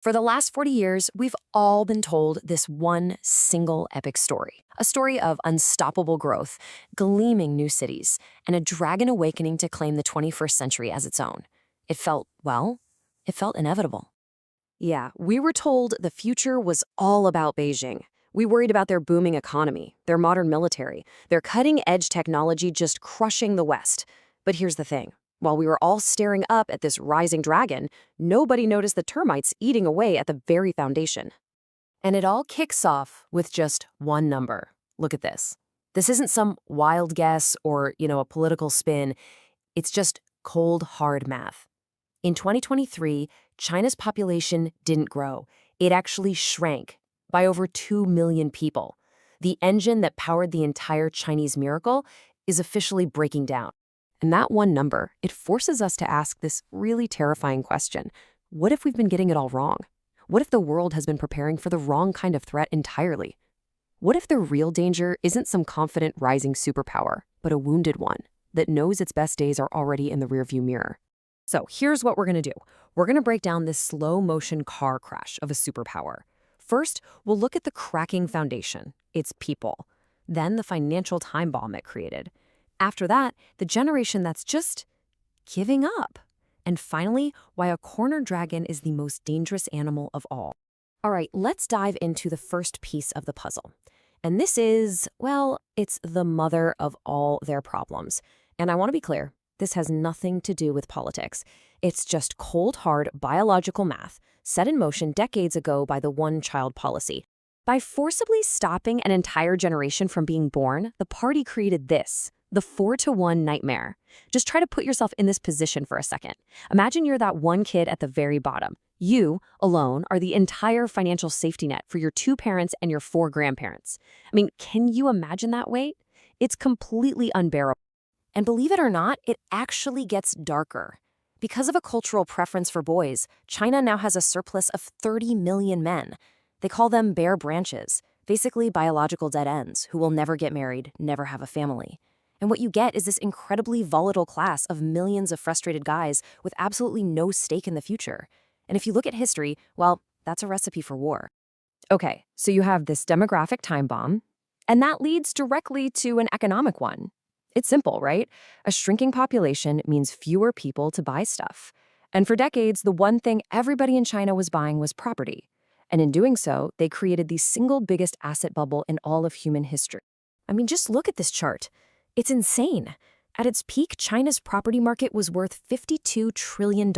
For the last 40 years, we've all been told this one single epic story. A story of unstoppable growth, gleaming new cities, and a dragon awakening to claim the 21st century as its own. It felt, well, it felt inevitable. Yeah, we were told the future was all about Beijing. We worried about their booming economy, their modern military, their cutting-edge technology just crushing the West. But here's the thing. While we were all staring up at this rising dragon, nobody noticed the termites eating away at the very foundation. And it all kicks off with just one number. Look at this. This isn't some wild guess or, a political spin. It's just cold, hard math. In 2023, China's population didn't grow. It actually shrank by over 2 million people. The engine that powered the entire Chinese miracle is officially breaking down. And that one number, it forces us to ask this really terrifying question. What if we've been getting it all wrong? What if the world has been preparing for the wrong kind of threat entirely? What if the real danger isn't some confident rising superpower, but a wounded one that knows its best days are already in the rearview mirror? So here's what we're going to do. We're going to break down this slow-motion car crash of a superpower. First, we'll look at the cracking foundation, its people. Then the financial time bomb it created. After that, the generation that's just giving up. And finally, why a cornered dragon is the most dangerous animal of all. All right, let's dive into the first piece of the puzzle. And this is, well, it's the mother of all their problems. And I want to be clear, this has nothing to do with politics. It's just cold, hard biological math set in motion decades ago by the one-child policy. By forcibly stopping an entire generation from being born, the party created this. The 4-to-1 nightmare. Just try to put yourself in this position for a second. Imagine you're that one kid at the very bottom. You, alone, are the entire financial safety net for your 2 parents and your 4 grandparents. I mean, can you imagine that weight? It's completely unbearable. And believe it or not, it actually gets darker. Because of a cultural preference for boys, China now has a surplus of 30 million men. They call them bare branches, basically biological dead ends who will never get married, never have a family. And what you get is this incredibly volatile class of millions of frustrated guys with absolutely no stake in the future. And if you look at history, well, that's a recipe for war. Okay, so you have this demographic time bomb, and that leads directly to an economic one. It's simple, right? A shrinking population means fewer people to buy stuff. And for decades, the one thing everybody in China was buying was property. And in doing so, they created the single biggest asset bubble in all of human history. I mean, just look at this chart. It's insane. At its peak, China's property market was worth $52 trillion.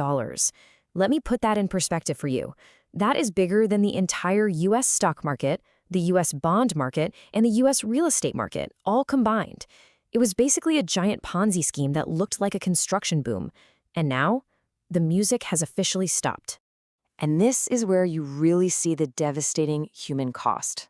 Let me put that in perspective for you. That is bigger than the entire U.S. stock market, the U.S. bond market, and the U.S. real estate market, all combined. It was basically a giant Ponzi scheme that looked like a construction boom. And now, the music has officially stopped. And this is where you really see the devastating human cost.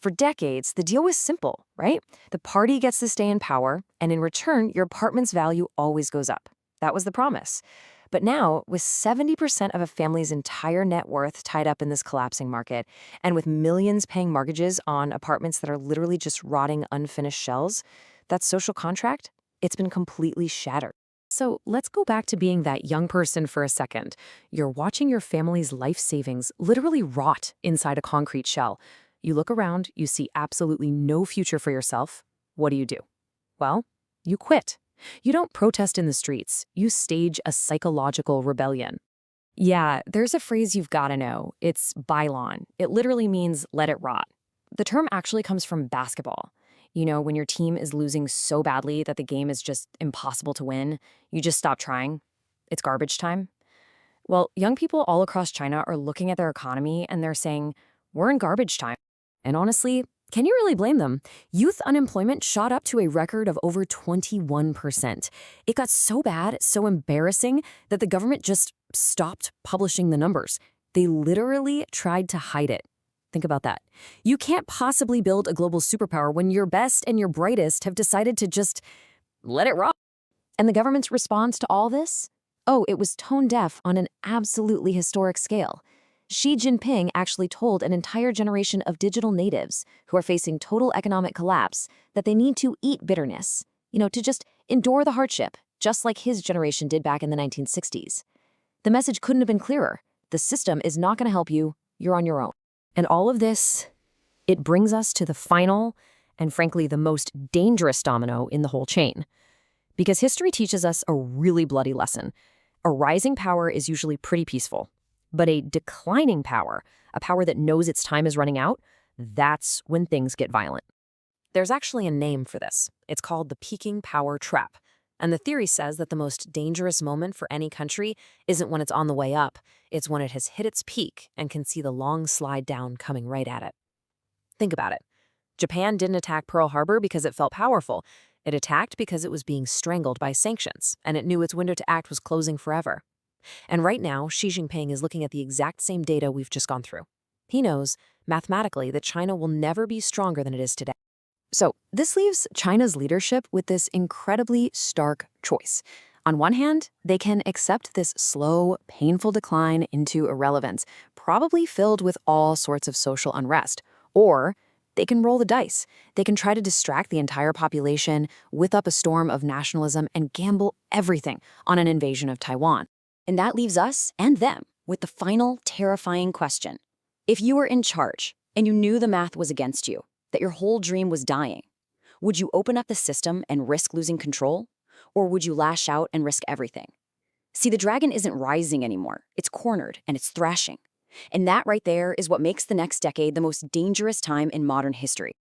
For decades, the deal was simple, right? The party gets to stay in power, and in return, your apartment's value always goes up. That was the promise. But now, with 70% of a family's entire net worth tied up in this collapsing market, and with millions paying mortgages on apartments that are literally just rotting unfinished shells, that social contract, it's been completely shattered. So let's go back to being that young person for a second. You're watching your family's life savings literally rot inside a concrete shell. You look around, you see absolutely no future for yourself. What do? Well, you quit. You don't protest in the streets. You stage a psychological rebellion. Yeah, there's a phrase you've got to know. It's bailon. It literally means let it rot. The term actually comes from basketball. When your team is losing so badly that the game is just impossible to win, you just stop trying. It's garbage time. Well, young people all across China are looking at their economy and they're saying, we're in garbage time. And honestly, can you really blame them? Youth unemployment shot up to a record of over 21%. It got so bad, so embarrassing, that the government just stopped publishing the numbers. They literally tried to hide it. Think about that. You can't possibly build a global superpower when your best and your brightest have decided to just let it rot. And the government's response to all this? Oh, it was tone deaf on an absolutely historic scale. Xi Jinping actually told an entire generation of digital natives who are facing total economic collapse that they need to eat bitterness, to just endure the hardship, just like his generation did back in the 1960s. The message couldn't have been clearer. The system is not going to help you. You're on your own. And all of this, it brings us to the final and frankly the most dangerous domino in the whole chain. Because history teaches us a really bloody lesson. A rising power is usually pretty peaceful, but a declining power, a power that knows its time is running out, that's when things get violent. There's actually a name for this. It's called the peaking power trap. And the theory says that the most dangerous moment for any country isn't when it's on the way up, it's when it has hit its peak and can see the long slide down coming right at it. Think about it. Japan didn't attack Pearl Harbor because it felt powerful. It attacked because it was being strangled by sanctions, and it knew its window to act was closing forever. And right now, Xi Jinping is looking at the exact same data we've just gone through. He knows, mathematically, that China will never be stronger than it is today. So this leaves China's leadership with this incredibly stark choice. On one hand, they can accept this slow, painful decline into irrelevance, probably filled with all sorts of social unrest. Or they can roll the dice. They can try to distract the entire population, whip up a storm of nationalism, and gamble everything on an invasion of Taiwan. And that leaves us and them with the final terrifying question. If you were in charge and you knew the math was against you, that your whole dream was dying, would you open up the system and risk losing control? Or would you lash out and risk everything? See, the dragon isn't rising anymore. It's cornered and it's thrashing. And that right there is what makes the next decade the most dangerous time in modern history.